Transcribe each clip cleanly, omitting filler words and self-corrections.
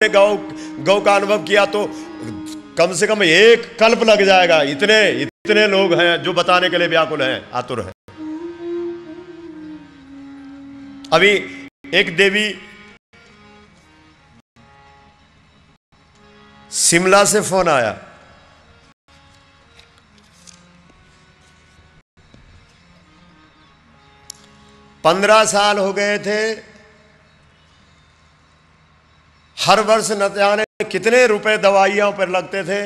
गौ गौ का अनुभव किया तो कम से कम एक कल्प लग जाएगा। इतने इतने लोग हैं जो बताने के लिए व्याकुल हैं, आतुर हैं। अभी एक देवी शिमला से फोन आया, पंद्रह साल हो गए थे, हर वर्ष न जाने कितने रुपए दवाइयों पर लगते थे।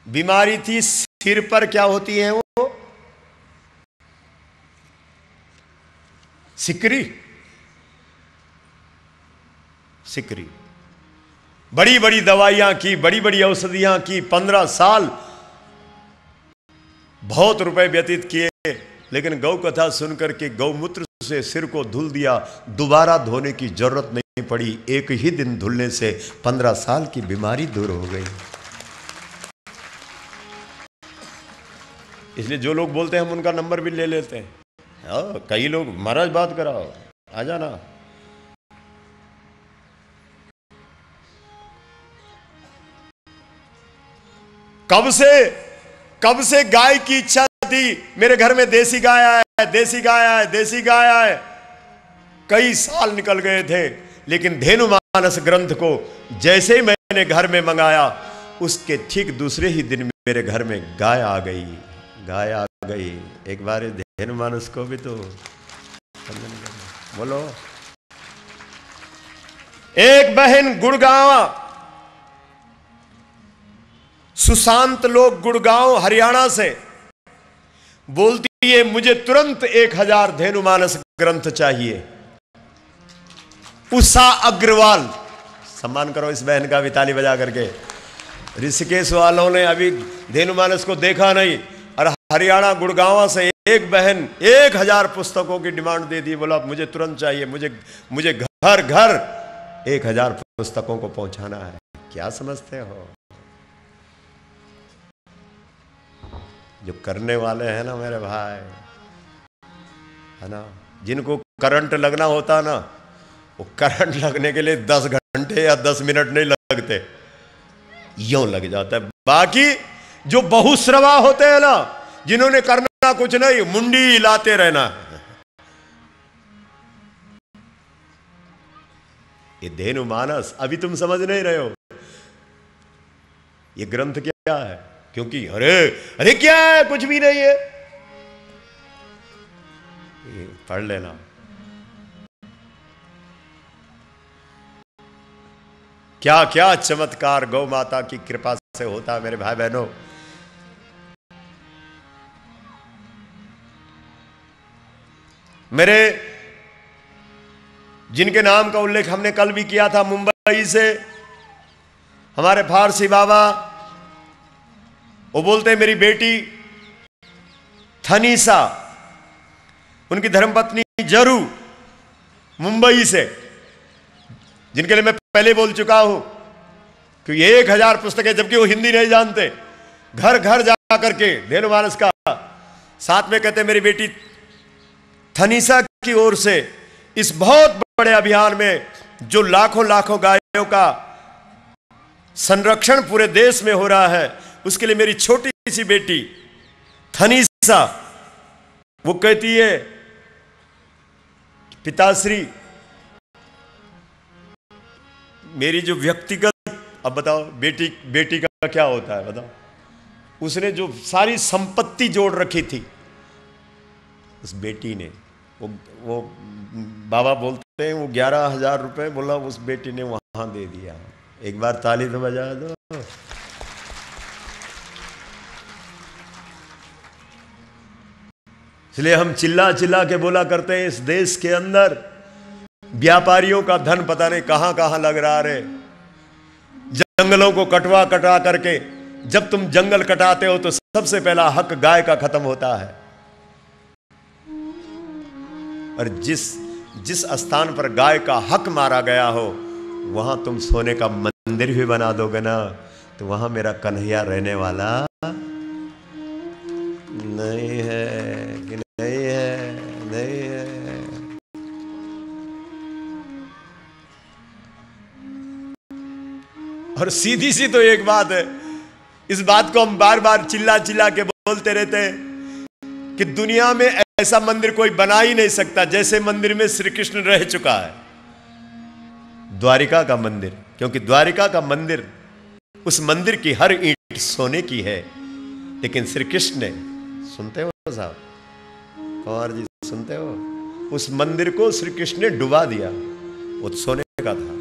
बीमारी थी सिर पर, क्या होती है वो, सिकरी, सिकरी। बड़ी बड़ी दवाइयां की, बड़ी बड़ी औषधियां की, 15 साल बहुत रुपए व्यतीत किए, लेकिन गौ कथा सुनकर के गौमूत्र से सिर को धुल दिया, दोबारा धोने की जरूरत नहीं पड़ी। एक ही दिन धुलने से 15 साल की बीमारी दूर हो गई। इसलिए जो लोग बोलते हैं हम उनका नंबर भी ले लेते हैं। कई लोग, महाराज बात कराओ, आ जाना। कब से गाय की इच्छा थी, मेरे घर में देसी गाय आए, देसी गाय आए, देसी गाय आए। कई साल निकल गए थे, लेकिन धेनुमानस ग्रंथ को जैसे ही मैंने घर में मंगाया, उसके ठीक दूसरे ही दिन मेरे घर में गाय आ गई, गाय आ गई। एक बार धेनुमानस को भी तो बोलो। एक बहन गुड़गांव, सुशांत लोग गुड़गांव हरियाणा से, बोलती है मुझे तुरंत 1000 धेनुमानस ग्रंथ चाहिए। उषा अग्रवाल, सम्मान करो इस बहन का भी ताली बजा करके। ऋषिकेश वालों ने अभी धेनुमानस को देखा नहीं, और हरियाणा गुड़गांव से एक बहन 1000 पुस्तकों की डिमांड दे दी। बोला मुझे तुरंत चाहिए, मुझे घर घर 1000 पुस्तकों को पहुंचाना है। क्या समझते हो? जो करने वाले हैं ना मेरे भाई, है ना, जिनको करंट लगना होता ना, वो करंट लगने के लिए 10 घंटे या 10 मिनट नहीं लगते, यूं लग जाता है। बाकी जो बहुश्रवा होते हैं ना, जिन्होंने करना कुछ नहीं, मुंडी हिलाते रहना। ये धेनुमानस अभी तुम समझ नहीं रहे हो, ये ग्रंथ क्या है। क्योंकि अरे क्या है, कुछ भी नहीं है, पढ़ लेना। क्या क्या चमत्कार गौ माता की कृपा से होता है मेरे भाई बहनों। मेरे जिनके नाम का उल्लेख हमने कल भी किया था, मुंबई से हमारे फारसी बाबा, वो बोलते हैं मेरी बेटी थनीसा, उनकी धर्मपत्नी जरू, मुंबई से, जिनके लिए मैं पहले बोल चुका हूं कि 1000 पुस्तकें, जबकि वो हिंदी नहीं जानते, घर घर जा करके धेनुमानस का। साथ में कहते मेरी बेटी थनीसा की ओर से इस बहुत बड़े अभियान में, जो लाखों लाखों गायों का संरक्षण पूरे देश में हो रहा है, उसके लिए मेरी छोटी सी बेटी थनीसा, वो कहती है पिताश्री, मेरी जो व्यक्तिगत, अब बताओ बेटी का क्या होता है बताओ, उसने जो सारी संपत्ति जोड़ रखी थी, उस बेटी ने, वो बाबा बोलते हैं वो 11,000 रुपए बोला उस बेटी ने वहां दे दिया। एक बार ताली तो बजा दो। इसलिए हम चिल्ला चिल्ला के बोला करते हैं, इस देश के अंदर व्यापारियों का धन पता नहीं कहां कहां लग रहा है। जंगलों को कटवा कटा करके, जब तुम जंगल कटाते हो तो सबसे पहला हक गाय का खत्म होता है। और जिस स्थान पर गाय का हक मारा गया हो, वहां तुम सोने का मंदिर भी बना दोगे ना, तो वहां मेरा कन्हैया रहने वाला नहीं है कि नहीं है, नहीं है। और सीधी सी तो एक बात है, इस बात को हम बार बार चिल्ला चिल्ला के बोलते रहते हैं कि दुनिया में ऐसा मंदिर कोई बना ही नहीं सकता जैसे मंदिर में श्री कृष्ण रह चुका है, द्वारिका का मंदिर। क्योंकि द्वारिका का मंदिर, उस मंदिर की हर ईंट सोने की है, लेकिन श्री कृष्ण ने, सुनते हो साहब, कुंवर जी सुनते हो, उस मंदिर को श्री कृष्ण ने डुबा दिया, वो सोने का था।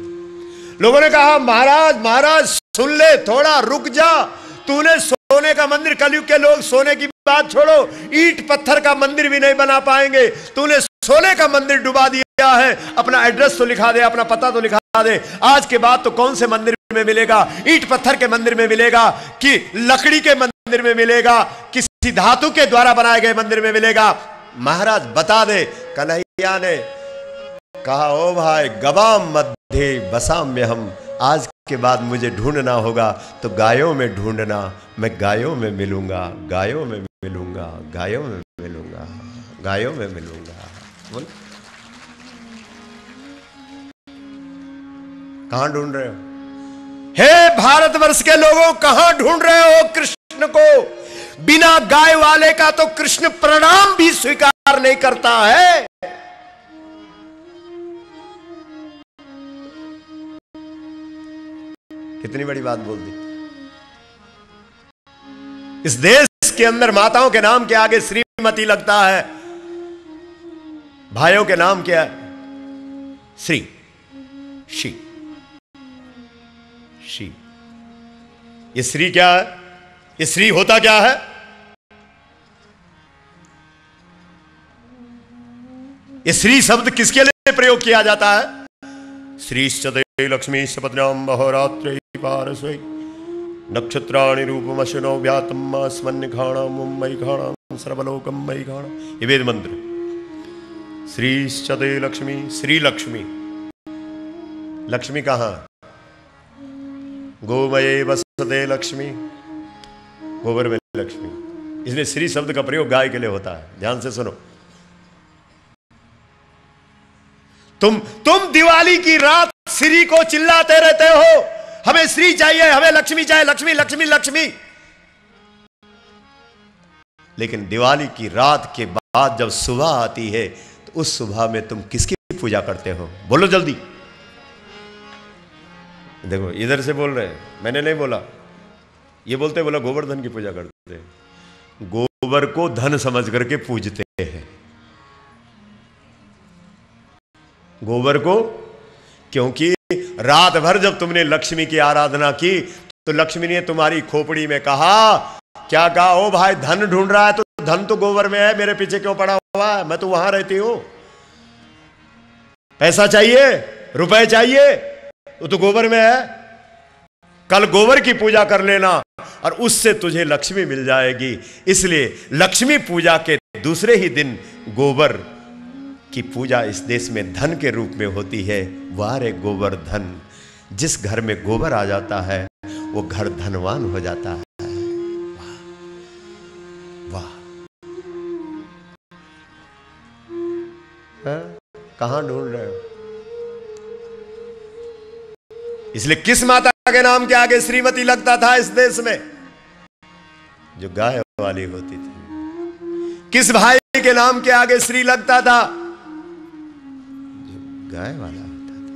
लोगों ने कहा महाराज महाराज सुन ले, थोड़ा रुक जा, तूने सोने का मंदिर, कलयुग के लोग सोने की बात छोड़ो, ईंट पत्थर का मंदिर भी नहीं बना पाएंगे, तूने सोने का मंदिर डुबा दिया है, अपना एड्रेस तो लिखा दे, अपना पता तो लिखा दे। आज के बाद तो कौन से मंदिर में मिलेगा? ईंट पत्थर के मंदिर में मिलेगा कि लकड़ी के मंदिर में मिलेगा, किसी धातु के द्वारा बनाए गए मंदिर में मिलेगा? महाराज बता दे। कन्हैया ने कहा ओ भाई गवाम मध्य बसाम्य हम, आज के बाद मुझे ढूंढना होगा तो गायों में ढूंढना, मैं गायों में मिलूंगा, गायों में मिलूंगा, गायों में मिलूंगा, गायों में मिलूंगा। बोल कहां ढूंढ रहे हो? हे भारतवर्ष के लोगों, कहां ढूंढ रहे हो कृष्ण को? बिना गाय वाले का तो कृष्ण प्रणाम भी स्वीकार नहीं करता है। कितनी बड़ी बात बोल दी। इस देश के अंदर माताओं के नाम के आगे श्रीमती लगता है, भाइयों के नाम क्या है? Shri, she, she. ये श्री क्या है? ये श्री होता क्या है? ये श्री शब्द किसके लिए प्रयोग किया जाता है? श्रीश्चते लक्ष्मी सपत्न्याम अहोरात्रे पारस्वै नक्षत्राणि रूपमशनो व्यातम स्मन्य घाणा मुंबई घाणा सर्वलोकम मई घाणा। ये वेद मंत्र। श्रीश्चते लक्ष्मी, श्री लक्ष्मी, लक्ष्मी कहां? गोमये वसते लक्ष्मी, गोबर में लक्ष्मी। इसलिए श्री शब्द का प्रयोग गाय के लिए होता है। ध्यान से सुनो। तुम दिवाली की रात श्री को चिल्लाते रहते हो, हमें श्री चाहिए, हमें लक्ष्मी चाहिए, लक्ष्मी लक्ष्मी लक्ष्मी। लेकिन दिवाली की रात के बाद जब सुबह आती है तो उस सुबह में तुम किसकी पूजा करते हो? बोलो जल्दी। देखो इधर से बोल रहे हैं, मैंने नहीं बोला, ये बोलते बोला गोवर्धन की पूजा करते हैं। गोबर को धन समझ करके पूजते हैं, गोबर को। क्योंकि रात भर जब तुमने लक्ष्मी की आराधना की तो लक्ष्मी ने तुम्हारी खोपड़ी में कहा, क्या कहा? ओ भाई धन ढूंढ रहा है तो धन तो गोबर में है, मेरे पीछे क्यों पड़ा हुआ है? मैं तो वहां रहती हूं। पैसा चाहिए, रुपए चाहिए, वो तो गोबर में है। कल गोबर की पूजा कर लेना और उससे तुझे लक्ष्मी मिल जाएगी। इसलिए लक्ष्मी पूजा के दूसरे ही दिन गोबर की पूजा इस देश में धन के रूप में होती है। वाह रे गोवर्धन, जिस घर में गोबर आ जाता है वो घर धनवान हो जाता है। वाह वाह। कहां ढूंढ रहे हो? इसलिए किस माता के नाम के आगे श्रीमती लगता था इस देश में? जो गाय वाली होती थी। किस भाई के नाम के आगे श्री लगता था? गाय वाला होता था।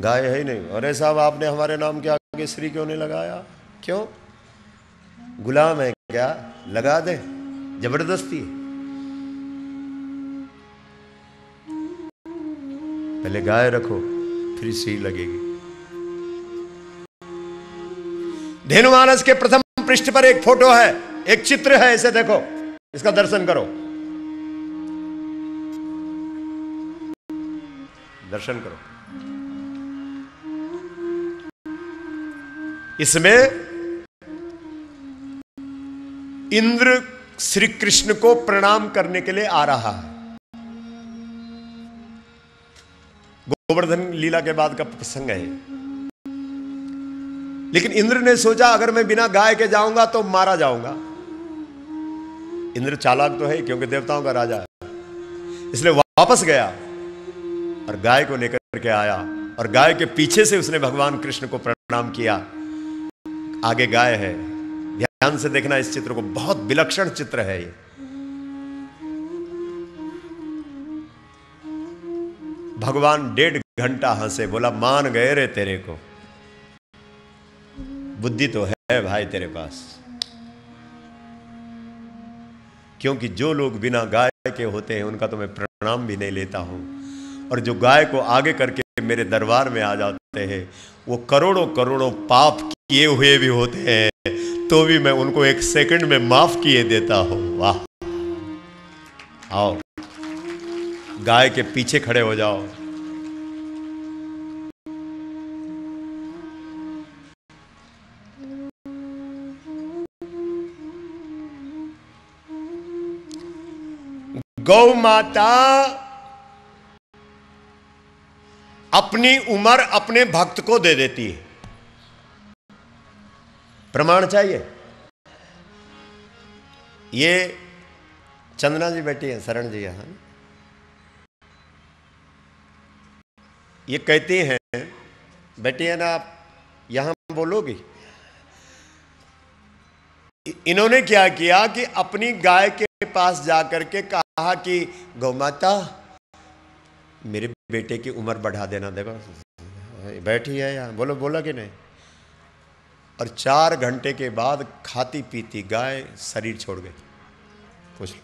गाय है ही नहीं। अरे साहब आपने हमारे नाम के आगे श्री क्यों नहीं लगाया? क्यों? गुलाम है क्या? लगा दे जबरदस्ती। पहले गाय रखो फिर श्री लगेगी। धेनुमानस के प्रथम पृष्ठ पर एक फोटो है, एक चित्र है, इसे देखो, इसका दर्शन करो, दर्शन करो। इसमें इंद्र श्री कृष्ण को प्रणाम करने के लिए आ रहा है। गोवर्धन लीला के बाद का प्रसंग है। लेकिन इंद्र ने सोचा अगर मैं बिना गाय के जाऊंगा तो मारा जाऊंगा। इंद्र चालाक तो है क्योंकि देवताओं का राजा है, इसलिए वापस गया और गाय को लेकर के आया और गाय के पीछे से उसने भगवान कृष्ण को प्रणाम किया। आगे गाय है, ध्यान से देखना इस चित्र को, बहुत विलक्षण चित्र है ये। भगवान 1.5 घंटा हंसे, बोला मान गए रे तेरे को, बुद्धि तो है भाई तेरे पास। क्योंकि जो लोग बिना गाय के होते हैं उनका तो मैं प्रणाम भी नहीं लेता हूं, और जो गाय को आगे करके मेरे दरबार में आ जाते हैं वो करोड़ों करोड़ों पाप किए हुए भी होते हैं तो भी मैं उनको 1 सेकंड में माफ किए देता हूं। वाह! आओ गाय के पीछे खड़े हो जाओ। गौ माता अपनी उम्र अपने भक्त को दे देती है। प्रमाण चाहिए? ये चंदना जी बैठी है, शरण जी यहां, ये कहती हैं, बैठी है ना आप, यहां बोलोगी। इन्होंने क्या किया कि अपनी गाय के पास जाकर के कहा कि गौ माता मेरे बेटे की उम्र बढ़ा देना। देखो बैठी है यहाँ, बोलो, बोला कि नहीं? और 4 घंटे के बाद खाती पीती गाय शरीर छोड़ गई। पूछ लो,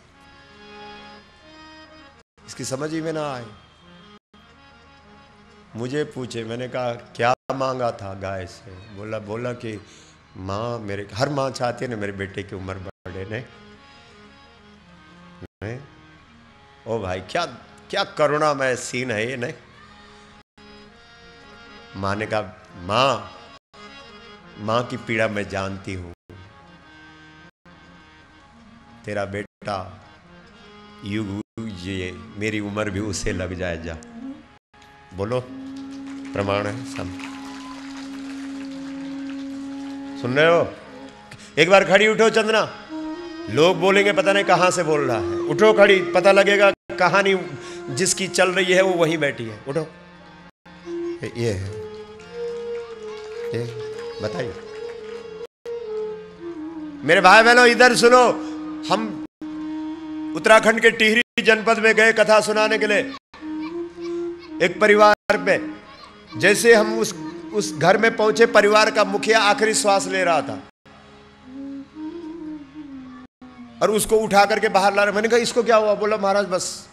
इसकी समझ ही में ना आए। मुझे पूछे, मैंने कहा क्या मांगा था गाय से? बोला कि माँ, मेरे हर माँ चाहती है ना मेरे बेटे की उम्र बढ़े। नहीं, ओ भाई, क्या क्या करुणामय सीन है ये। नहीं, माँ ने कहा माँ की पीड़ा मैं जानती हूं, तेरा बेटा युग ये मेरी उम्र भी उसे लग जाए। जा, बोलो, प्रमाण है सब। सुन रहे हो? एक बार खड़ी उठो चंदना, लोग बोलेंगे पता नहीं कहां से बोल रहा है। उठो खड़ी, पता लगेगा कहानी जिसकी चल रही है वो वहीं बैठी है। उठो, ये है, ये बताइए। मेरे भाई बहनों इधर सुनो, हम उत्तराखंड के टिहरी जनपद में गए कथा सुनाने के लिए। एक परिवार पे, जैसे हम उस घर में पहुंचे, परिवार का मुखिया आखिरी श्वास ले रहा था और उसको उठा करके बाहर ला रहे। मैंने कहा इसको क्या हुआ? बोला महाराज बस,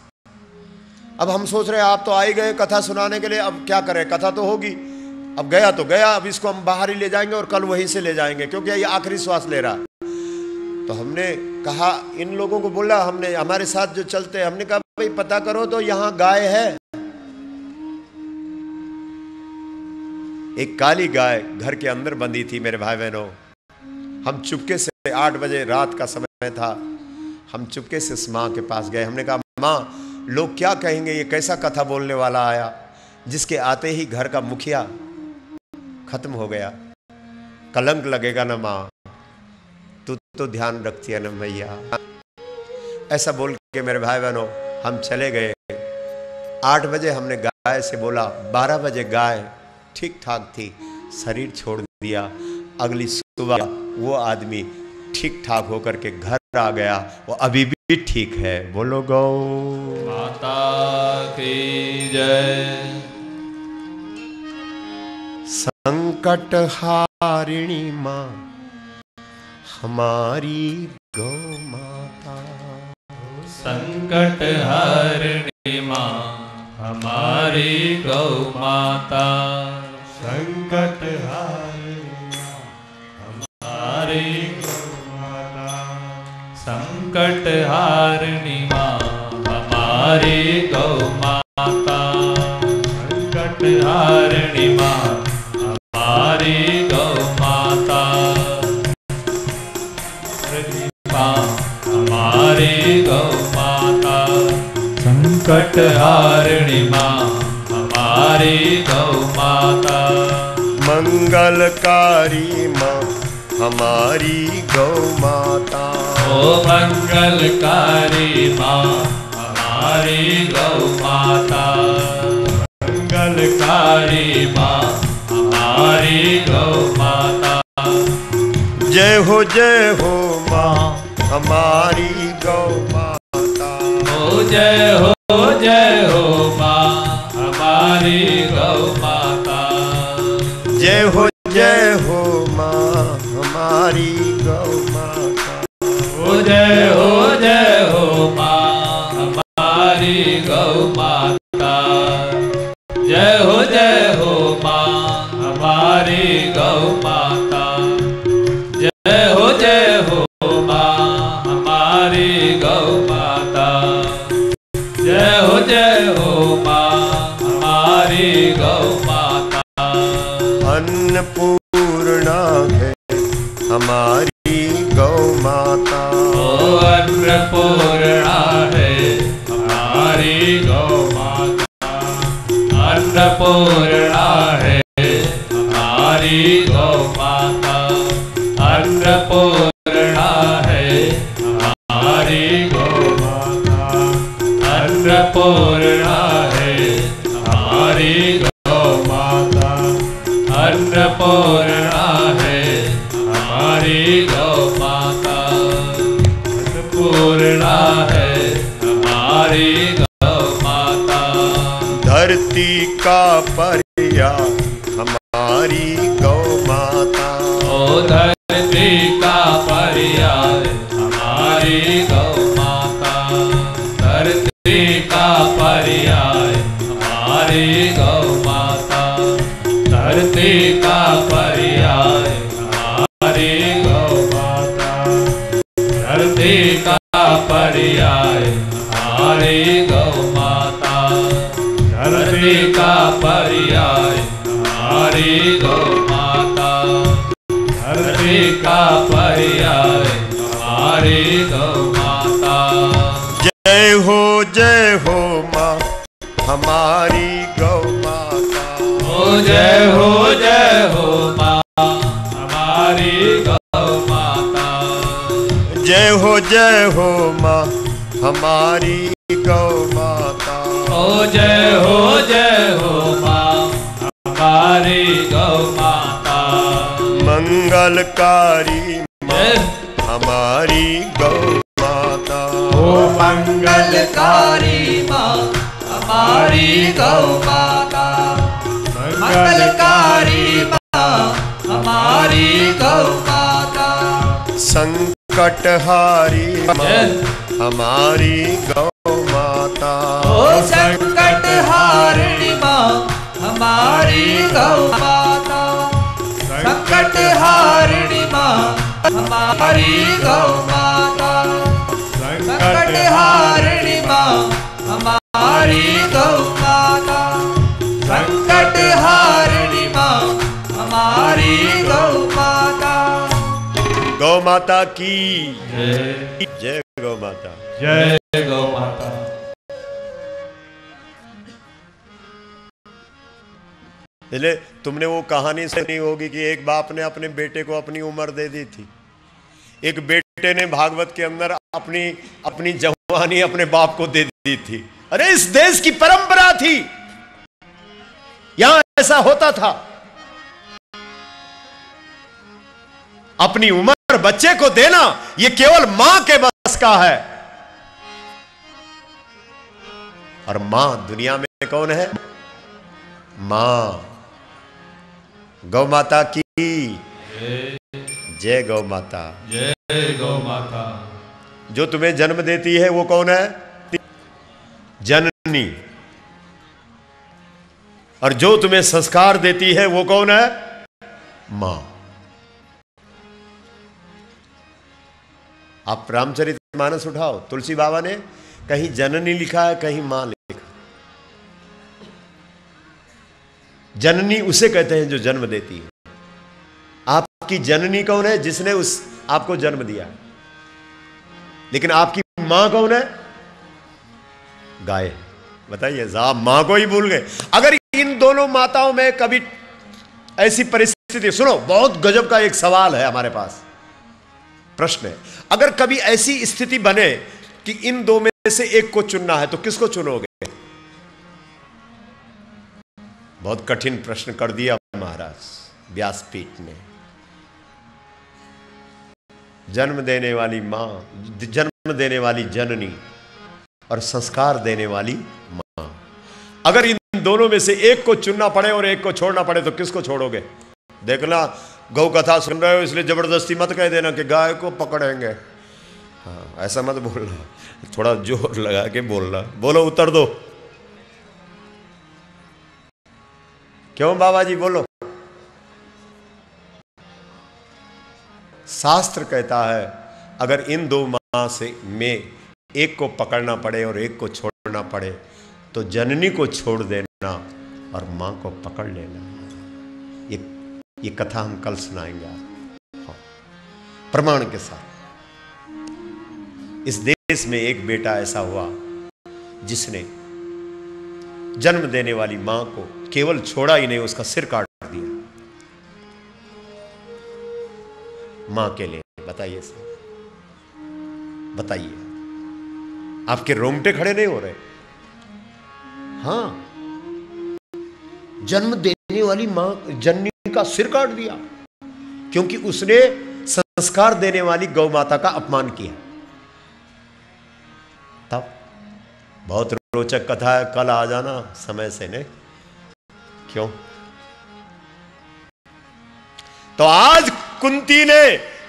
अब हम सोच रहे हैं आप तो आ ही गए कथा सुनाने के लिए, अब क्या करें, कथा तो होगी। अब गया तो गया, अब इसको हम बाहर ही ले जाएंगे और कल वहीं से ले जाएंगे क्योंकि ये आखिरी श्वास ले रहा। तो हमने कहा, इन लोगों को बोला, हमने हमारे साथ जो चलते हैं, हमने कहा भाई पता करो तो यहां गाय है। एक काली गाय घर के अंदर बंधी थी। मेरे भाई बहनों, हम चुपके से, 8 बजे रात का समय था, हम चुपके से उस माँ के पास गए। हमने कहा माँ, लोग क्या कहेंगे, ये कैसा कथा बोलने वाला आया जिसके आते ही घर का मुखिया खत्म हो गया, कलंक लगेगा ना माँ, तू तो ध्यान रखती है ना भैया। ऐसा बोल के मेरे भाई बहनों हम चले गए। 8 बजे हमने गाय से बोला, 12 बजे गाय ठीक ठाक थी, शरीर छोड़ दिया। अगली सुबह वो आदमी ठीक ठाक होकर के घर आ गया, वो अभी भी ठीक है। बोलो गौ माता की जय। संकट हारिणी माँ हमारी गौ माता, संकट हारिणी माँ हमारी गौ माता, संकट हारिणी माँ हमारी गौ माता, संकट हारिणी माँ हमारी गौ माता, संकट हारिणी माँ हमारी गौ माता, हमारी गौ माता, संकट हारिणी माँ हमारी गौ माता, मंगलकारी माँ हमारी गौ माता, ओ मंगलकारी माँ हमारी गौ माता, मंगलकारी माँ हमारी गौ माता। जय हो माँ हमारी गौ माता। ओ जय हो माँ हमारी गौ माता। जय हो माँ हमारी गौ माता। ओ जय हो माँ हमारी गौ माता। जय हो माँ हमारी गौ माता। जय हो माँ हमारी गौ माता। जय हो माँ हमारी गौ माता। अन्नपूर्णा है हमारी गौ माता। ओ अन्नपूर्णा है हमारी गौ माता। अन्नपूर्णा है हमारी गौ माता। अन्नपूर्णा है हमारी गौ माता। अन्नपूर्णा है हमारी गौ माता। अन्नपूर्णा है हमारी गौ माता। अन्नपूर्णा है हमारी गौ माता। धरती का पर्या हमारी गौ माता। ओ धरती का पर्याय हमारी गौ माता। धरती का पर्याय हमारी गौ माता। धरती का पर्याय हमारी गौ माता। धरती का पर्याय हमारी गौ माता। धरती का पर्याय हमारी गौ माता। धरती का पर्याय हमारी गौ माता। जय हो माँ हमारी गौ माता। ओ जय हो माँ हमारी गौ माता। जय हो माँ हमारी गौ माता। ओ जय हो माँ हमारी गौ माता। मंगलकारी माँ हमारी गौ माता। ओ मंगलकारी माँ हमारी गौ माता। मंगलकारी माँ हमारी गौ माता। संकटहारी माँ हमारी गौ माता। ओ संकटहारिणी माँ हमारी गौ माता। संकटहारिणी माँ हमारी गौ माता। संकटहारिणी माँ हमारी गौ माता। संकटहारिणी माँ हमारी गौ माता। गौ माता की जय गौ माता। जय गौ माता। इसलिए तुमने वो कहानी सुनी होगी कि एक बाप ने अपने बेटे को अपनी उम्र दे दी थी। एक बेटे ने भागवत के अंदर अपनी जवानी अपने बाप को दे दी थी। अरे इस देश की परंपरा थी, यहां ऐसा होता था। अपनी उम्र बच्चे को देना यह केवल मां के बस का है। और मां दुनिया में कौन है? मां। गौ माता की जय गौ माता। जय गौ माता। जो तुम्हें जन्म देती है वो कौन है? जननी। और जो तुम्हें संस्कार देती है वो कौन है? मां। आप रामचरितमानस उठाओ, तुलसी बाबा ने कहीं जननी लिखा है, कहीं मां लिखा। जननी उसे कहते हैं जो जन्म देती है। आपकी जननी कौन है? जिसने आपको जन्म दिया। लेकिन आपकी मां कौन है? गाय। बताइए, आप मां को ही भूल गए। अगर इन दोनों माताओं में कभी ऐसी परिस्थिति, सुनो बहुत गजब का एक सवाल है हमारे पास, प्रश्न है। अगर कभी ऐसी स्थिति बने कि इन दो में से एक को चुनना है तो किसको चुनोगे? बहुत कठिन प्रश्न कर दिया महाराज व्यासपीठ ने। जन्म देने वाली माँ, जन्म देने वाली जननी और संस्कार देने वाली माँ, अगर इन दोनों में से एक को चुनना पड़े और एक को छोड़ना पड़े तो किसको छोड़ोगे? देखना, गौ कथा सुन रहे हो इसलिए जबरदस्ती मत कह देना कि गाय को पकड़ेंगे। हाँ, ऐसा मत बोलना, थोड़ा जोर लगा के बोलना। बोलो, उत्तर दो। क्यों बाबा जी, बोलो। शास्त्र कहता है अगर इन दो मां से में एक को पकड़ना पड़े और एक को छोड़ना पड़े तो जननी को छोड़ देना और मां को पकड़ लेना। ये कथा हम कल सुनाएंगे आपको, हाँ, प्रमाण के साथ। इस देश में एक बेटा ऐसा हुआ जिसने जन्म देने वाली मां को केवल छोड़ा ही नहीं, उसका सिर काट दिया मां के लिए। बताइए सर, बताइए, आपके रोंगटे खड़े नहीं हो रहे? हाँ, जन्म देने वाली मां, जननी का सिर काट दिया क्योंकि उसने संस्कार देने वाली गौ माता का अपमान किया। तब बहुत रोचक कथा है, कल आ जाना समय से। ने क्यों? तो आज कुंती ने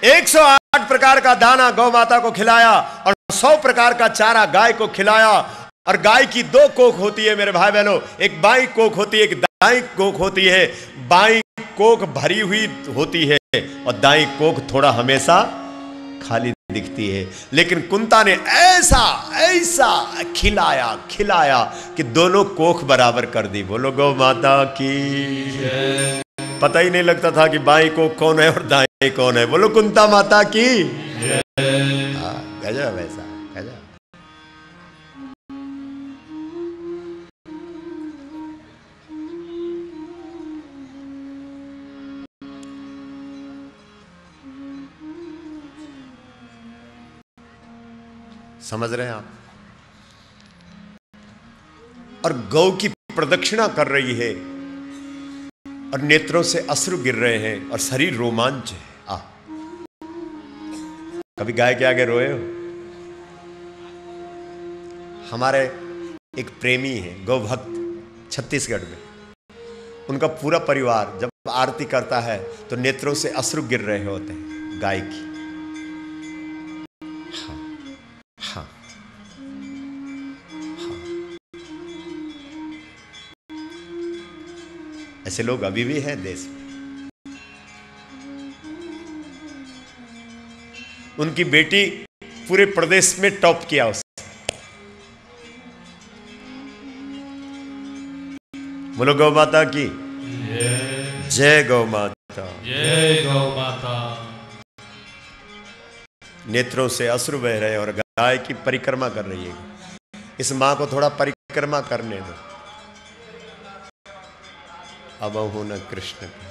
108 प्रकार का दाना गौ माता को खिलाया और 100 प्रकार का चारा गाय को खिलाया। और गाय की 2 कोख होती है मेरे भाई बहनों, एक बाई कोख होती है, एक दाई कोख होती है। बाई कोख भरी हुई होती है और दाई कोख थोड़ा हमेशा खाली दिखती है। लेकिन कुंता ने ऐसा ऐसा खिलाया कि दोनों कोख बराबर कर दी। बोलो गौ माता की। पता ही नहीं लगता था कि बाई कोख कौन है और दाई कौन है। बोलो कुंता माता की। गजब, ऐसा गजब। समझ रहे हैं आप? और गौ की प्रदक्षिणा कर रही है और नेत्रों से अश्रु गिर रहे हैं और शरीर रोमांच है। कभी गाय के आगे रोए हो? हमारे एक प्रेमी है गौ भक्त छत्तीसगढ़ में, उनका पूरा परिवार जब आरती करता है तो नेत्रों से अश्रु गिर रहे होते हैं गाय की। हाँ, ऐसे लोग अभी भी हैं देश में। उनकी बेटी पूरे प्रदेश में टॉप किया उसने। बोलो गौ माता की जय। गौ माता, जय गौ माता। नेत्रों से अश्रु बह रहे और गाय की परिक्रमा कर रही है। इस मां को थोड़ा परिक्रमा करने दो। अब हो न कृष्ण की।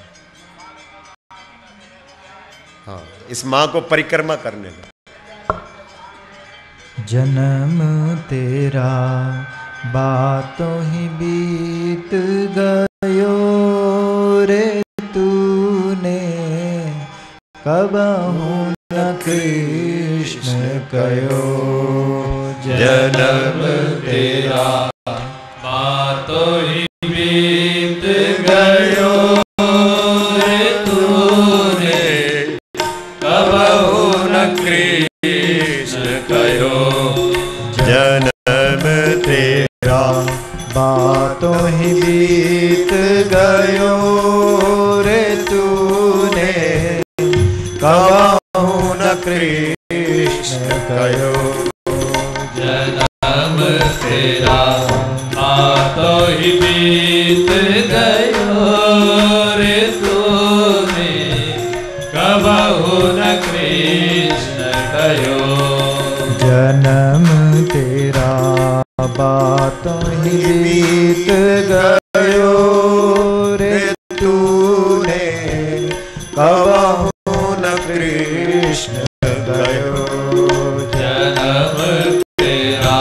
हाँ, इस मां को परिक्रमा करने दो। जन्म तेरा बातों ही बीत गयो रे तूने, कबहू न कृष्ण कयो। जन्म तेरा बातों ही बीत गयो रे तूने, कबहू न कृष्ण कयो। जन्म तेरा बातों ही बीत गयो रे तूने, कबहू न कृष्ण कयो। जन्म तेरा बातों ही बीत गयो रे तूने, कबहू न कृष्ण कयो। जन्म तेरा बातों ही बीत गयो रे तूने, कबहू न कृष्ण कयो। जन्म तेरा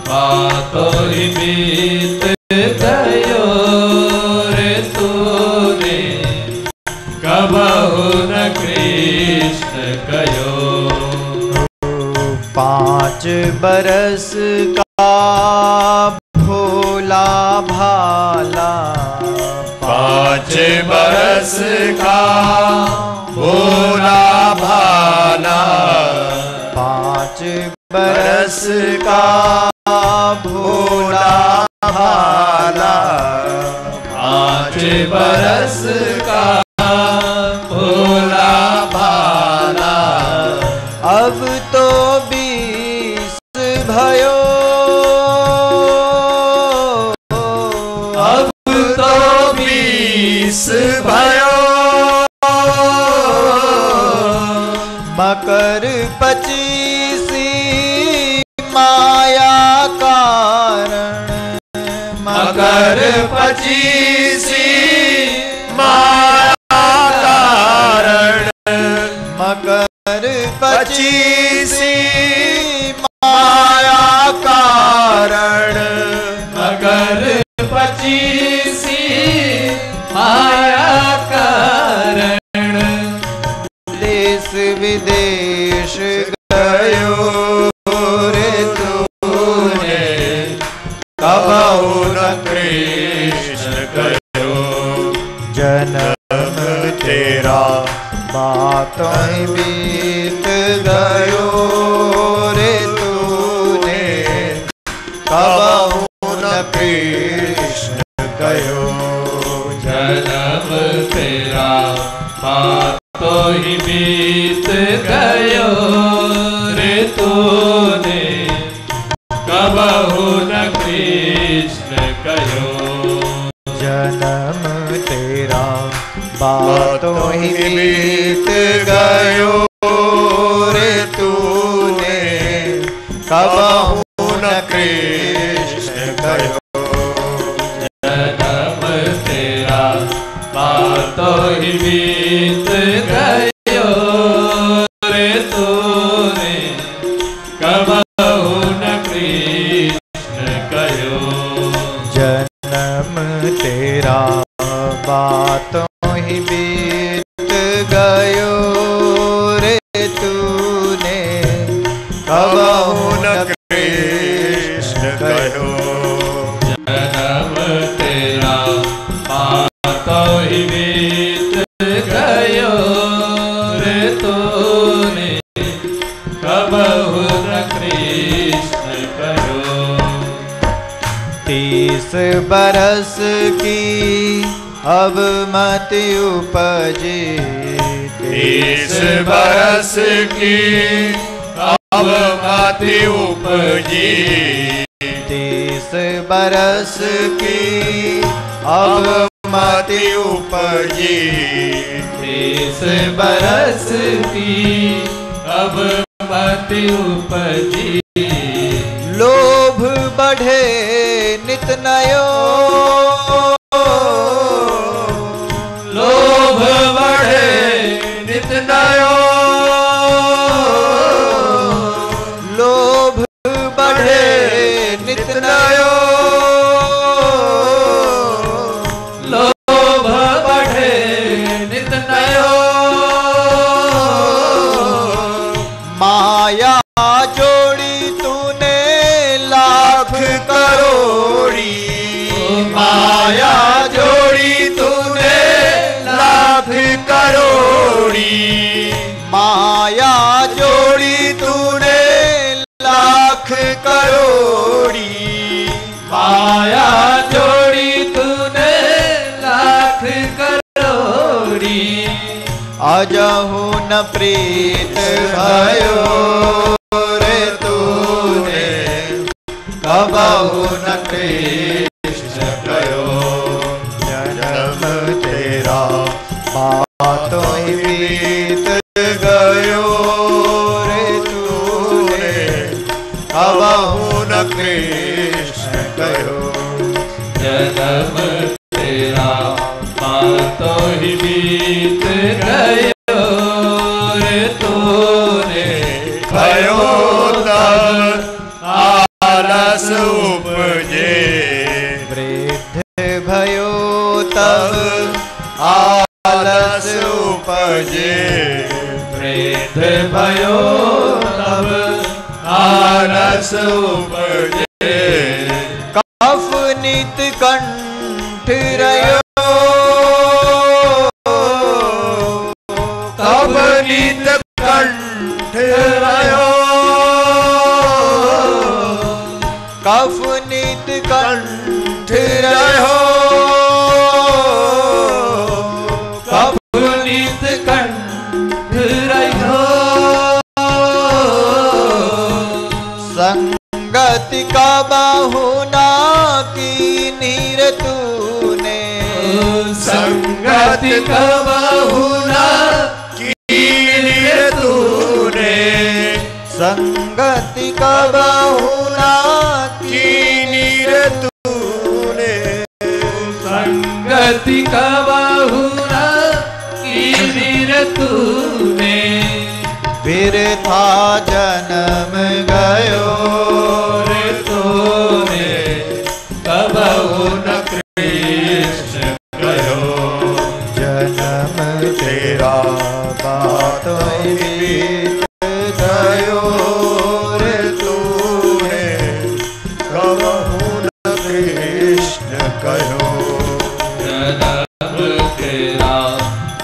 बातों ही बीत गयो कृष्ण कयो। 5 बरस का भोला भाला, 5 बरस का भोला भाला, 5 बरस का भोला भाला, 5 बरस का भोला भाला, अब तो 20 भयो, अब तो 20 भयो, मकर 25 माया कारण, मकर 25 माया कारण, मकर 25 माया कारण, मकर 25 माया कारण, देश विदेश गयो रे तूने, कबहु न कृष्ण कयो। जन्म तेरा बातों ही बीत गयो रे तूने, कबहु न कृष्ण कयो। जन्म तेरा बातो ही बीत गयो रे तूने, कबहु न कृष्ण कयो। जन्म तेरा बातों ही बीत गयो रे तूने, कबहु न कृष्ण कयो। जन्म तेरा बातो ही बीत गयो रे तूने, कबहु न कृष्ण कयो। जन्म तेरा बातों ही बीत गयो रे तूने, कबहु न कृष्ण कयो। जन्म तेरा बातो ही बीत गयो रे तूने, कबहु न कृष्ण कयो। 30 बरस की अब मत उपजे, 30 बरस की अब मत उपजी, 30 बरस की अब मत उपजी, 30 बरस की अब मत उपजी, लोभ बढ़े नित नयो, लोभ बढ़े नित नयो, लोभ बढ़े नित नयो, लोभ बढ़े नित नयो, माया जोड़ी तूने लाख करोड़ी, माया जोड़ी तूने लाख करोड़ी, माया जोड़ी तूने लाख करोड़ी, माया जोड़ी तूने लाख करोड़ी, अजहु न प्रीत भयो रे तूने, कबहु न कृष्ण कयो। जन्म तेरा बातों ही बीत गयो रे तूने, कबहु न कृष्ण कयो। जन्म तेरा बातो ही बीत गयो रे तूने, भयो तब आलस उपजे, वृद्ध भयो तब आलस उपजे, वृद्ध भयो तब आलस उपजे। कफ नित कंठ रयो कब नित कंठ रयो कफ नित कंठ रयो नित कंठ रहो। संगति का बाहुना की नीर तूने संगति का बाहुना की नीर तूने संगति का बाहुना की नीर तूने संगति का बाहुना नीर तूने। बिरथा जन्म गयो रे तूने कबहु न कृष्ण कहो। जन्म तेरा बात बीत गयो रे तूने कबहु न कृष्ण कहो। जन्म तेरा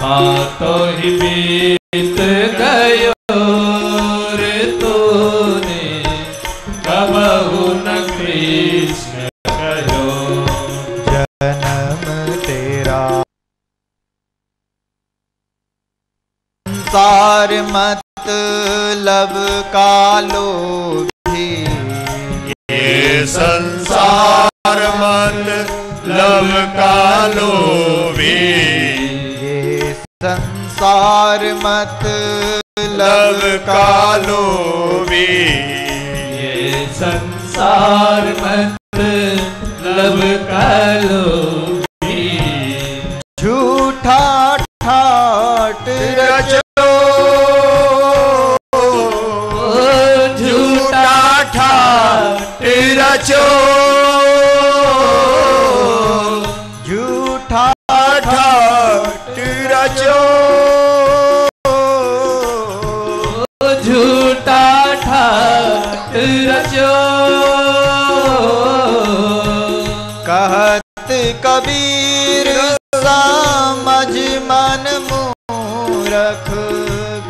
बातो ही बीत गयो रे तूने कबहु न कृष्ण कहो। जन्म तेरा संसार मतलब का लोभी ये संसार मतलब का लोभी ये संसार मतलब का लोभी ये संसार मतलब का लोभी। झूठा ठाट रचो झूठा ठाट रचो झूठा ठाट रचो झूठा ठाट रचो। कहत कबीर समझ मन मूरख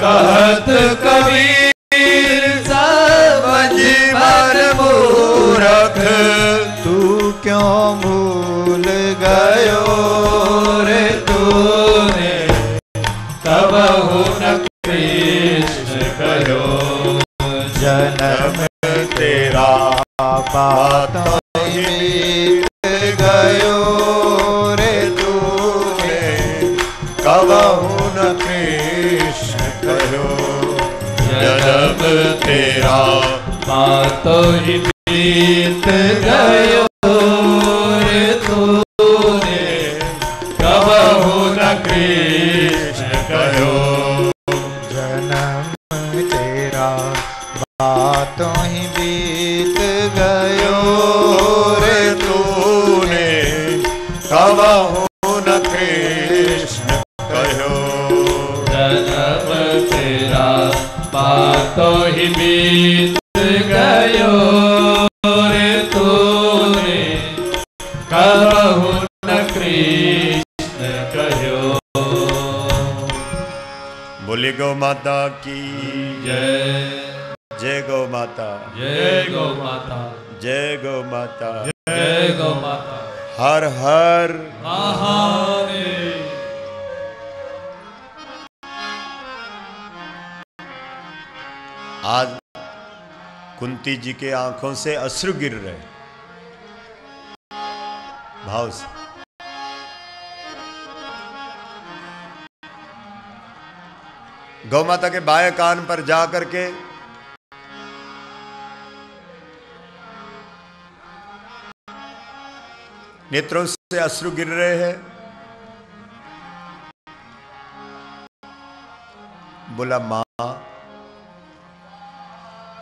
कहत कबीर समझ मन मूरख तू क्यों भूल गयो रे तूने कबहु न कृष्ण कहो। जन्म तेरा बात बीत गयो रे तूने कबहु न कृष्ण कहो। जन्म तेरा बातो ही बीत गयो रे तूने कबहु न कृष्ण कहो। जन्म तेरा बातों ही बीत गयो रे तूने कबहु न कृष्ण कहो। जन्म तेरा बातो ही बीत गयो रे तूने कबहु न कृष्ण कहो। बोले गौ माता की जय जय गौ माता जय गौ माता जय गौ माता जय गौ माता। हर हर महादेव। आज कुंती जी के आंखों से अश्रु गिर रहे भाव से। गौ माता के बाएं कान पर जाकर के नेत्रों से अश्रु गिर रहे हैं। बोला मां,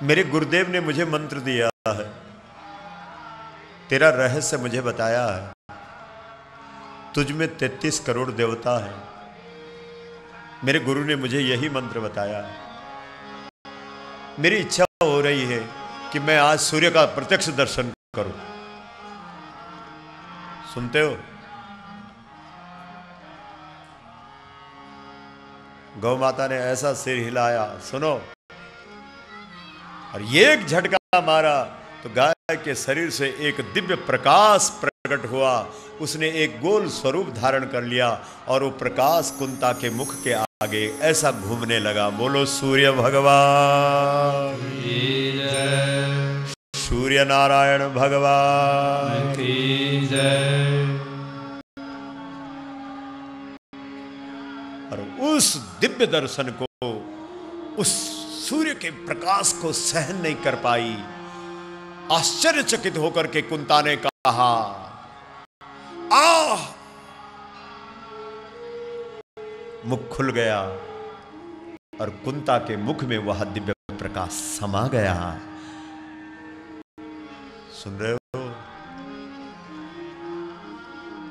मेरे गुरुदेव ने मुझे मंत्र दिया है, तेरा रहस्य मुझे बताया है। तुझ में 33 करोड़ देवता है, मेरे गुरु ने मुझे यही मंत्र बताया। मेरी इच्छा हो रही है कि मैं आज सूर्य का प्रत्यक्ष दर्शन करूं। सुनते हो? गौ माता ने ऐसा सिर हिलाया, सुनो, और ये एक झटका मारा तो गाय के शरीर से एक दिव्य प्रकाश प्रकट हुआ। उसने एक गोल स्वरूप धारण कर लिया और वो प्रकाश कुंता के मुख के आगे ऐसा घूमने लगा। बोलो सूर्य भगवान की जय, सूर्य नारायण भगवान की जय। और उस दिव्य दर्शन को, उस सूर्य के प्रकाश को सहन नहीं कर पाई। आश्चर्यचकित होकर के कुंता ने कहा, आह! मुख खुल गया और कुंता के मुख में वह दिव्य प्रकाश समा गया। सुन रहे हो?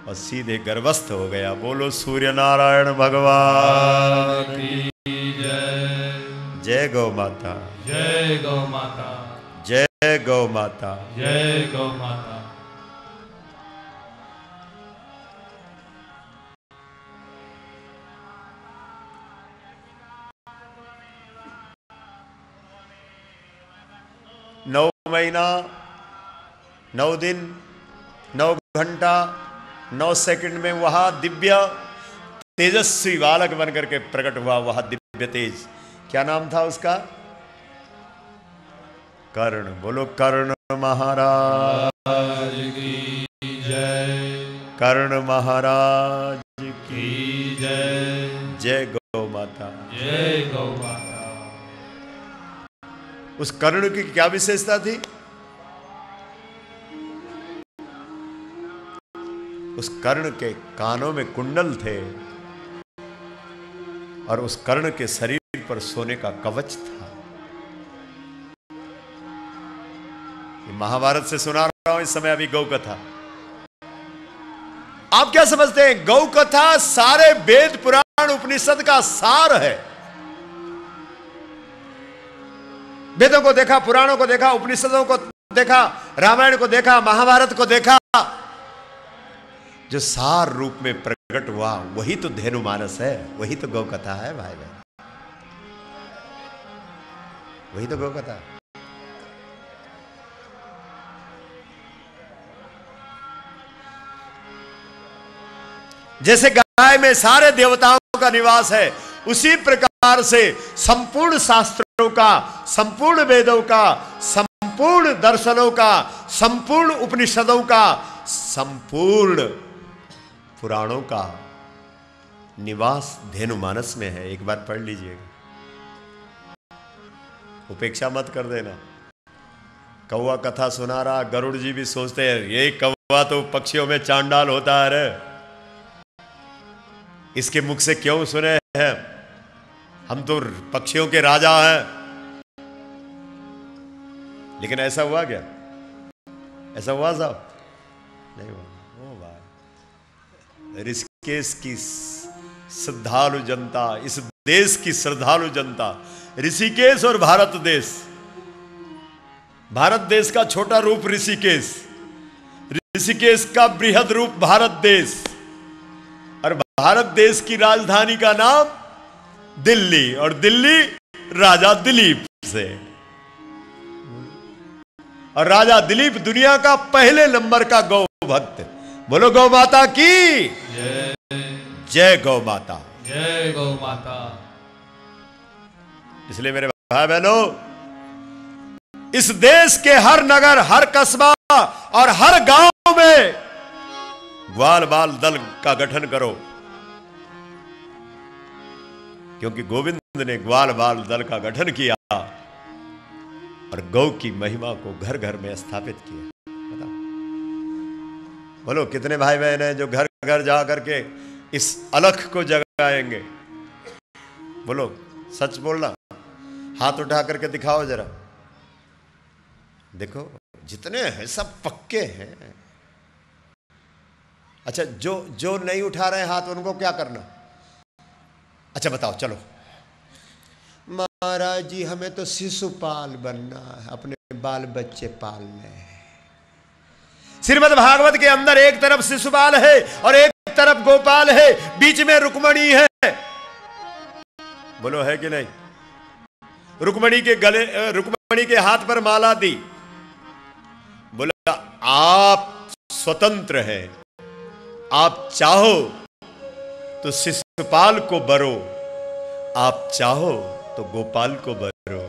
और सीधे गर्भस्थ हो गया। बोलो सूर्य नारायण भगवान की जय। जय गौ माता, जय गौ माता, जय गौ माता, जय गौ माता। नौ महीना, 9 दिन, 9 घंटा, 9 सेकंड में वह दिव्य तेजस्वी बालक बनकर के प्रकट हुआ। वह दिव्य तेज, क्या नाम था उसका? कर्ण। बोलो कर्ण महाराज की जय, कर्ण महाराज की जय। जय गौ माता, जय गौ माता। उस कर्ण की क्या विशेषता थी? उस कर्ण के कानों में कुंडल थे और उस कर्ण के शरीर पर सोने का कवच था। ये महाभारत से सुना रहा हूं इस समय अभी गौ कथा। आप क्या समझते हैं? गौ कथा सारे वेद पुराण उपनिषद का सार है। वेदों को देखा, पुराणों को देखा, उपनिषदों को देखा, रामायण को देखा, महाभारत को देखा, जो सार रूप में प्रकट हुआ वही तो धेनुमानस है, वही तो गौ कथा है भाई बहन, वही तो गौ कथा। जैसे गाय में सारे देवताओं का निवास है, उसी प्रकार से संपूर्ण शास्त्रों का, संपूर्ण वेदों का, संपूर्ण दर्शनों का, संपूर्ण उपनिषदों का, संपूर्ण पुराणों का निवास धेनुमानस में है। एक बार पढ़ लीजिएगा, उपेक्षा मत कर देना। कौवा कथा सुना रहा, गरुड़ जी भी सोचते हैं ये कौवा तो पक्षियों में चांडाल होता है रे, इसके मुख से क्यों सुने हैं, हम तो पक्षियों के राजा हैं। लेकिन ऐसा हुआ क्या? ऐसा हुआ साहब? नहीं हुआ। ओ भाई, ऋषिकेश की श्रद्धालु जनता, इस देश की श्रद्धालु जनता, ऋषिकेश और भारत देश, भारत देश का छोटा रूप ऋषिकेश, ऋषिकेश का बृहद रूप भारत देश, और भारत देश की राजधानी का नाम दिल्ली, और दिल्ली राजा दिलीप से। और राजा दिलीप दुनिया का पहले नंबर का गौ भक्त। बोलो गौ माता की जय। जय गौ माता, जय गौ माता। इसलिए मेरे भाई बहनों, इस देश के हर नगर, हर कस्बा और हर गांव में ग्वाल बाल दल का गठन करो, क्योंकि गोविंद ने ग्वाल बाल दल का गठन किया और गौ की महिमा को घर घर में स्थापित किया। बताओ, बोलो कितने भाई बहन हैं जो घर घर जा करके इस अलख को जगाएंगे? बोलो, सच बोलना, हाथ उठा करके दिखाओ जरा। देखो जितने हैं सब पक्के हैं। अच्छा, जो नहीं उठा रहे हाथ, उनको क्या करना? अच्छा बताओ, चलो। महाराज जी हमें तो शिशुपाल बनना है, अपने बाल बच्चे पालने हैं। श्रीमद् भागवत के अंदर एक तरफ शिशुपाल है और एक तरफ गोपाल है, बीच में रुक्मणी है। बोलो है कि नहीं? रुक्मणी के हाथ पर माला दी, बोला आप स्वतंत्र हैं, आप चाहो तो शिशुपाल को बरो, आप चाहो तो गोपाल को बरो,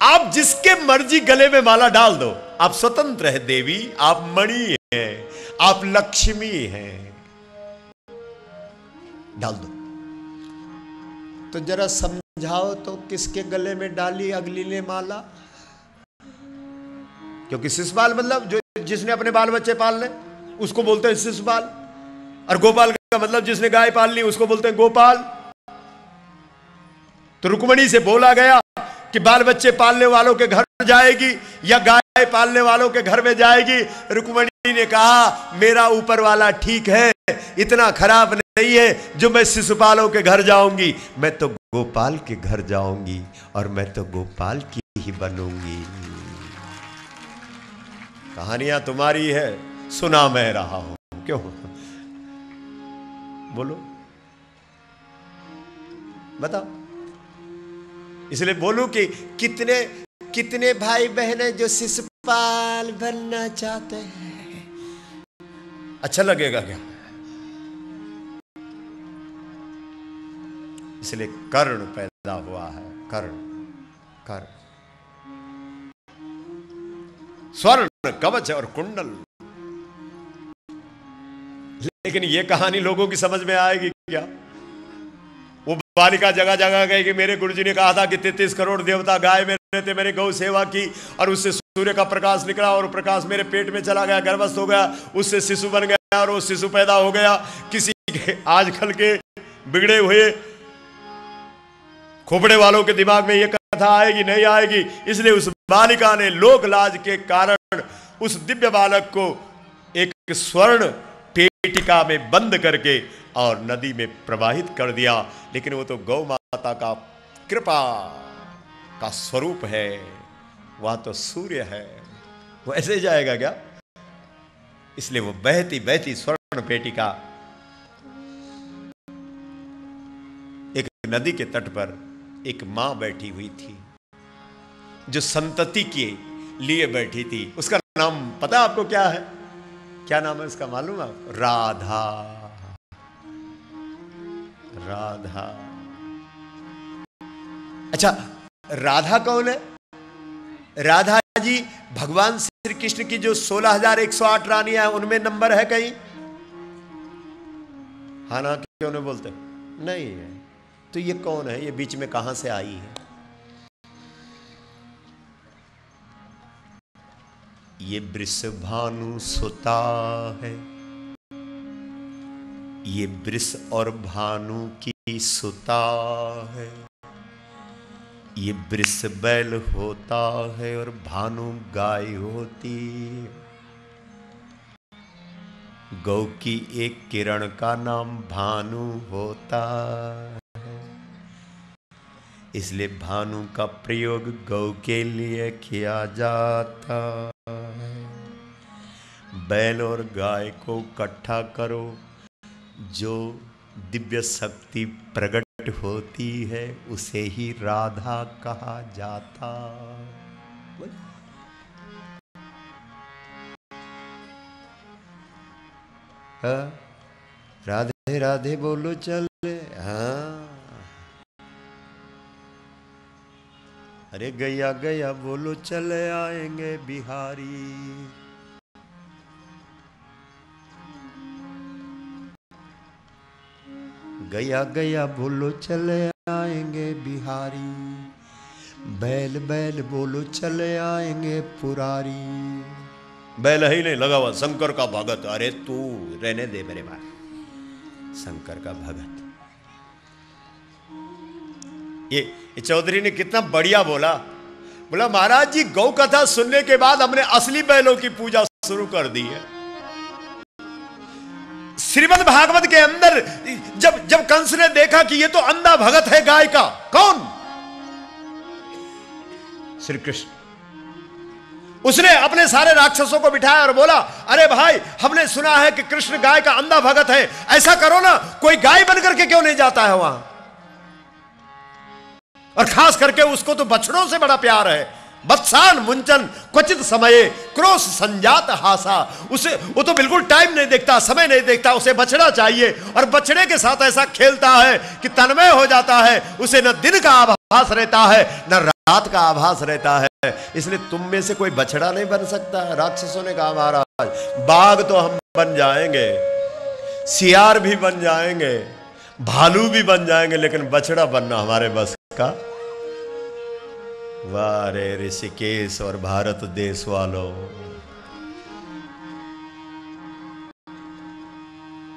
आप जिसके मर्जी गले में माला डाल दो, आप स्वतंत्र है देवी, आप मणि हैं, आप लक्ष्मी हैं, डाल दो। तो जरा समझाओ तो किसके गले में डाली अगली ने माला? क्योंकि शिशुपाल मतलब जो जिसने अपने बाल बच्चे पाल ले उसको बोलते हैं शिशुपाल, और गोपाल का मतलब जिसने गाय पाल ली उसको बोलते हैं गोपाल। तो रुक्मणी से बोला गया कि बाल बच्चे पालने वालों के घर जाएगी या गाय पालने वालों के घर में जाएगी। रुक्मणी ने कहा मेरा ऊपर वाला ठीक है, इतना खराब नहीं है जो मैं शिशुपालों के घर जाऊंगी, मैं तो गोपाल के घर जाऊंगी और मैं तो गोपाल की ही बनूंगी। कहानियां तुम्हारी है, सुना मैं रहा हूं, क्यों? बोलो, बताओ। इसलिए बोलूं कि कितने कितने भाई बहन जो शिशुपाल बनना चाहते हैं। अच्छा लगेगा क्या? इसलिए कर्ण पैदा हुआ है, कर्ण स्वर्ण कवच और कुंडल। लेकिन ये कहानी लोगों की समझ में आएगी क्या? वो बालिका जगह जगह गई कि मेरे गुरुजी ने कहा था कि 33 करोड़ देवता गाय में रहते, मैंने गौ सेवा की और उससे सूर्य का प्रकाश निकला और प्रकाश मेरे पेट में चला गया, गर्भस्थ हो गया, उससे शिशु बन गया और वो शिशु पैदा हो गया। किसी के आजकल के बिगड़े हुए खोपड़े वालों के दिमाग में ये कथा आएगी? नहीं आएगी। इसलिए उस बालिका ने लोक लाज के कारण उस दिव्य बालक को एक स्वर्ण पेटिका में बंद करके और नदी में प्रवाहित कर दिया। लेकिन वो तो गौ माता का कृपा का स्वरूप है, वह तो सूर्य है, वो ऐसे जाएगा क्या? इसलिए वो बहती बहती स्वर्ण पेटिका एक नदी के तट पर एक मां बैठी हुई थी जो संतति के लिए बैठी थी। उसका नाम पता आपको क्या है? क्या नाम है उसका, मालूम है? राधा। राधा। अच्छा, राधा कौन है? राधा जी भगवान श्री कृष्ण की जो 16,108 रानियां हैं उनमें नंबर है कहीं? हाँ ना, क्यों नहीं बोलते? नहीं है। तो ये कौन है? ये बीच में कहां से आई है? ये वृषभानु सुता है, ये वृष और भानु की सुता है। ये वृष बैल होता है और भानु गाय होती है। गौ की एक किरण का नाम भानु होता है, इसलिए भानु का प्रयोग गौ के लिए किया जाता है। बैल और गाय को इकट्ठा करो, जो दिव्य शक्ति प्रकट होती है उसे ही राधा कहा जाता। राधे राधे बोलो चले। हाँ, अरे गया गया बोलो चले आएंगे बिहारी। गया गया बोलो चले आएंगे बिहारी। बैल बैल बोलो चले आएंगे पुरारी। बैल ही नहीं लगा हुआ शंकर का भगत। अरे तू रहने दे मेरे भाई, शंकर का भगत। ये चौधरी ने कितना बढ़िया बोला। बोला महाराज जी गौ कथा सुनने के बाद हमने असली बैलों की पूजा शुरू कर दी है। श्रीमद् भागवत के अंदर जब कंस ने देखा कि ये तो अंधा भगत है गाय का, कौन? श्री कृष्ण। उसने अपने सारे राक्षसों को बिठाया और बोला, अरे भाई, हमने सुना है कि कृष्ण गाय का अंधा भगत है, ऐसा करो ना, कोई गाय बनकर के क्यों नहीं जाता है वहां? और खास करके उसको तो बछड़ों से बड़ा प्यार है। बत्सान मुंचन क्वचित समय क्रोश संजात हासा। उसे वो तो बिल्कुल टाइम नहीं देखता, समय नहीं देखता, उसे बछड़ा चाहिए और बछड़े के साथ ऐसा खेलता है कि तन्मय हो जाता है। उसे न दिन का आभास रहता है न रात का आभास रहता है। इसलिए तुम में से कोई बछड़ा नहीं बन सकता। राक्षसों ने कहा, महाराज बाघ तो हम बन जाएंगे, सियार भी बन जाएंगे, भालू भी बन जाएंगे, लेकिन बछड़ा बनना हमारे बस का। वाह रे ऋषिकेश और भारत देश वालों।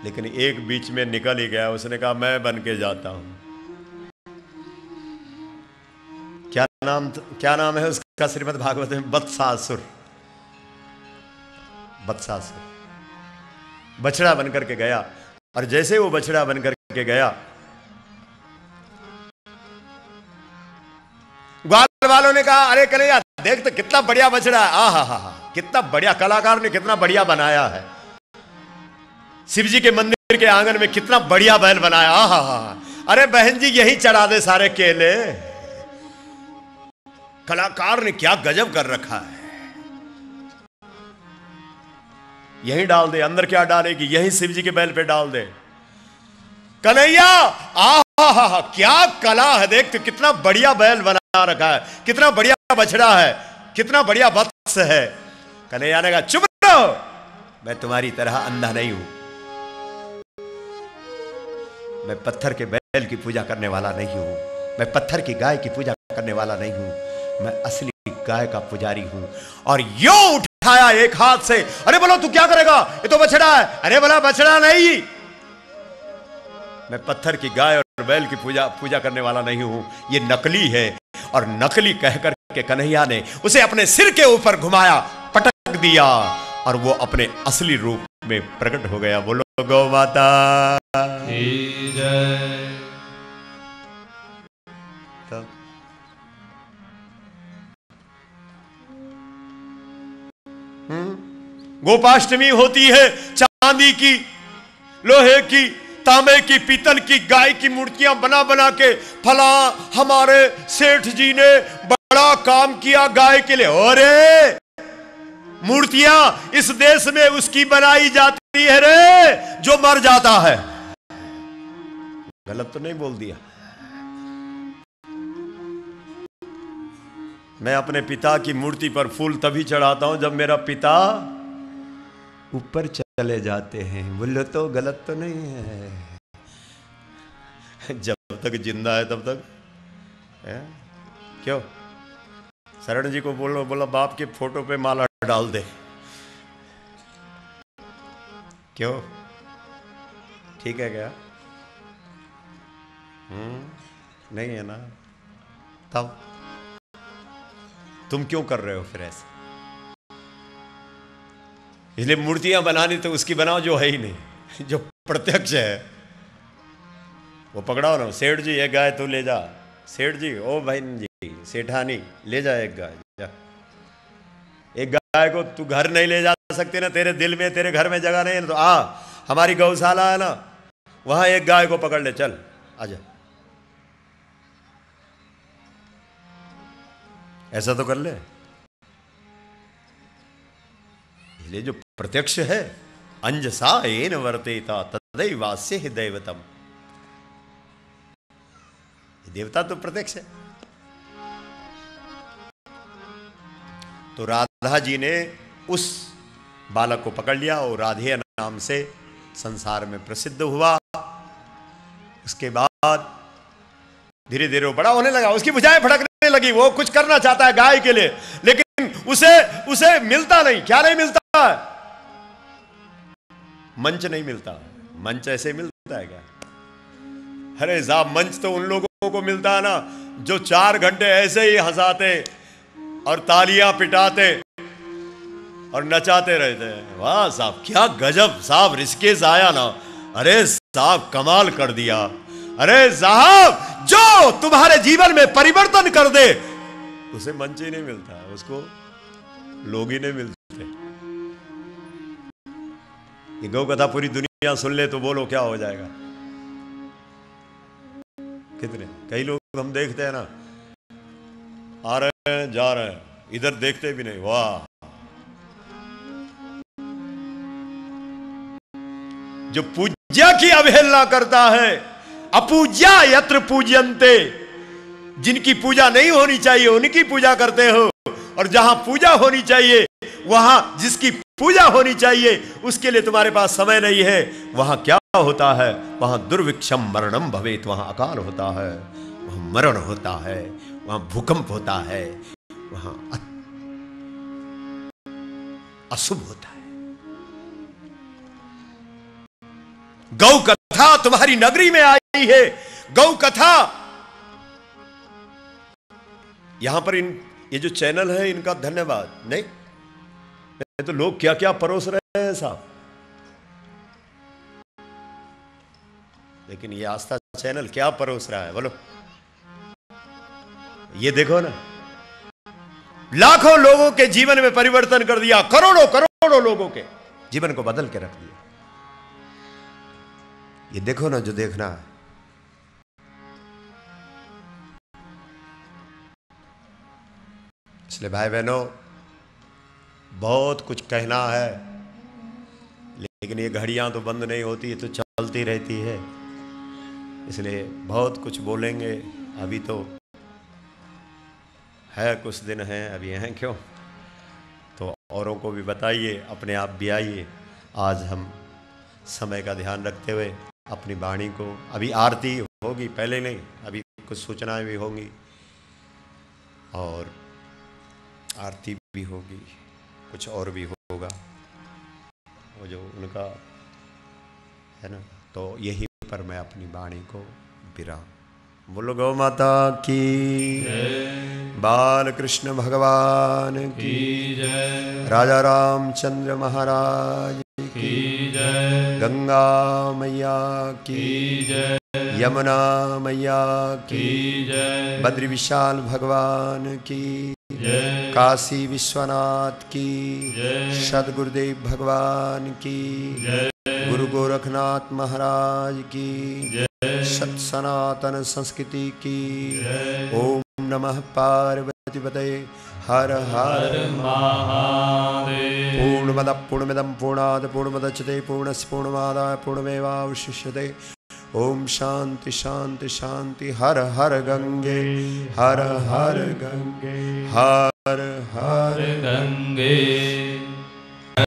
लेकिन एक बीच में निकल ही गया, उसने कहा मैं बन के जाता हूं। क्या नाम है उसका श्रीमद् भागवत में? वत्सासुर। वत्सासुर बछड़ा बनकर के गया, और जैसे वो बछड़ा बनकर के गया, ग्वाल वालों ने कहा, अरे कन्हैया देख तो कितना बढ़िया बछड़ा है, आहा हा हा, कितना बढ़िया कलाकार ने कितना बढ़िया बनाया है। शिव जी के मंदिर के आंगन में कितना बढ़िया बैल बनाया, आहा हा। अरे बहन जी यही चढ़ा दे सारे केले, कलाकार ने क्या गजब कर रखा है, यही डाल दे। अंदर क्या डालेगी? यही शिव जी के बैल पे डाल दे। कन्हैया आहा क्या कला है, देख तो कितना बढ़िया बैल बना रखा है, कितना बढ़िया बछड़ा है, कितना बढ़िया वत्स है। कन्हैया ने कहा, चुप रहो, मैं तुम्हारी तरह अंधा नहीं हूं, मैं पत्थर के बैल की पूजा करने वाला नहीं हूं, मैं पत्थर की गाय की पूजा करने वाला नहीं हूं, मैं असली गाय का पुजारी हूं। और यो उठाया एक हाथ से, अरे बोलो तू क्या करेगा, ये तो बछड़ा है। अरे बोला बछड़ा नहीं, मैं पत्थर की गाय और बैल की पूजा करने वाला नहीं हूं, ये नकली है। और नकली कहकर के कन्हैया ने उसे अपने सिर के ऊपर घुमाया, पटक दिया, और वो अपने असली रूप में प्रकट हो गया। बोलो गौ माता की जय। गोपाष्टमी होती है, चांदी की, लोहे की, तांबे की, पीतल की गाय की मूर्तियां बना बना के, फला हमारे सेठ जी ने बड़ा काम किया गाय के लिए। अरे मूर्तियां इस देश में उसकी बनाई जाती है रे जो मर जाता है। गलत तो नहीं बोल दिया? मैं अपने पिता की मूर्ति पर फूल तभी चढ़ाता हूं जब मेरा पिता ऊपर चले जाते हैं। बोलो तो गलत तो नहीं है? जब तक जिंदा है तब तक है? क्यों? शरण जी को बोला बाप के फोटो पे माला डाल दे, क्यों? ठीक है क्या? नहीं है ना? तब तुम क्यों कर रहे हो फिर ऐसे? इसलिए मूर्तियां बनानी तो उसकी बनाओ जो है ही नहीं, जो प्रत्यक्ष है वो पकड़ाओ ना। सेठ जी एक गाय तू ले जा, सेठ जी ओ बहन जी सेठानी ले जा एक गाय, जा। एक गाय को तू घर नहीं ले जा सकते ना, तेरे दिल में तेरे घर में जगह नहीं है ना, तो हमारी गौशाला है ना, वहां एक गाय को पकड़ ले, चल आजा। ऐसा तो कर ले। इसलिए जो प्रत्यक्ष है, अंजसा येन वर्तेता तदैवास्य हि दैवतम, देवता तो प्रत्यक्ष है। तो राधा जी ने उस बालक को पकड़ लिया और राधे नाम से संसार में प्रसिद्ध हुआ। उसके बाद धीरे धीरे वो बड़ा होने लगा, उसकी भुजाएं फड़कने लगी, वो कुछ करना चाहता है गाय के लिए, लेकिन उसे मिलता नहीं। क्या नहीं मिलता है? मंच नहीं मिलता। मंच ऐसे मिलता है क्या? अरे साहब मंच तो उन लोगों को मिलता है ना जो 4 घंटे ऐसे ही हंसाते और तालियां पिटाते और नचाते रहते हैं। वाह साहब क्या गजब साहब ऋषिकेश आया ना, अरे साहब कमाल कर दिया। अरे साहब जो तुम्हारे जीवन में परिवर्तन कर दे उसे मंच ही नहीं मिलता, उसको लोग ही नहीं मिलते। ये गौ कथा पूरी दुनिया सुन ले तो बोलो क्या हो जाएगा। कितने कई लोग हम देखते हैं ना, आ रहे हैं जा रहे हैं, इधर देखते भी नहीं। वाह, जो पूज्या की अवहेलना करता है, अपूज्या यत्र पूज्यन्ते, जिनकी पूजा नहीं होनी चाहिए उनकी पूजा करते हो, और जहां पूजा होनी चाहिए वहां जिसकी पूजा होनी चाहिए उसके लिए तुम्हारे पास समय नहीं है। वहां क्या होता है? वहां दुर्भिक्षम मरणम भवेत, वहां अकाल होता है, वहां मरण होता है, वहां भूकंप होता है, वहां अशुभ होता है। गौ कथा तुम्हारी नगरी में आई है। गौ कथा यहां पर ये जो चैनल है इनका धन्यवाद। नहीं तो लोग क्या क्या परोस रहे हैं साहब, लेकिन ये आस्था चैनल क्या परोस रहा है बोलो। ये देखो ना, लाखों लोगों के जीवन में परिवर्तन कर दिया, करोड़ों करोड़ों लोगों के जीवन को बदल के रख दिया। ये देखो ना जो देखना है। इसलिए भाई बहनों बहुत कुछ कहना है, लेकिन ये घड़ियां तो बंद नहीं होती, ये तो चलती रहती है। इसलिए बहुत कुछ बोलेंगे। अभी तो है, कुछ दिन हैं अभी हैं, क्यों तो औरों को भी बताइए, अपने आप भी आइए। आज हम समय का ध्यान रखते हुए अपनी वाणी को, अभी आरती होगी, पहले नहीं, अभी कुछ सूचनाएं भी होंगी और आरती भी होगी, कुछ और भी होगा, वो जो उनका है ना। तो यही पर मैं अपनी वाणी को विराम। बोलो गौ माता की जय, बाल कृष्ण भगवान की जय, राजा रामचंद्र महाराज की जय, गंगा मैया की जय, यमुना मैया की जय, बद्री विशाल भगवान की जय, काशी विश्वनाथ की जय, सदगुरुदेव भगवान की जय, गुरु गोरखनाथ महाराज की जय, सत सनातन संस्कृति की जय। ओम नमः पार्वती पतये हर हर महादेव। पूर्णमद पूर्णमिदं पूर्णात् पूर्णमुदच्यते पूर्णस्य पूर्णमादाय पूर्णमेवावशिष्यते। ओम शांति शांति शांति। हर हर गंगे, हर हर गंगे, हर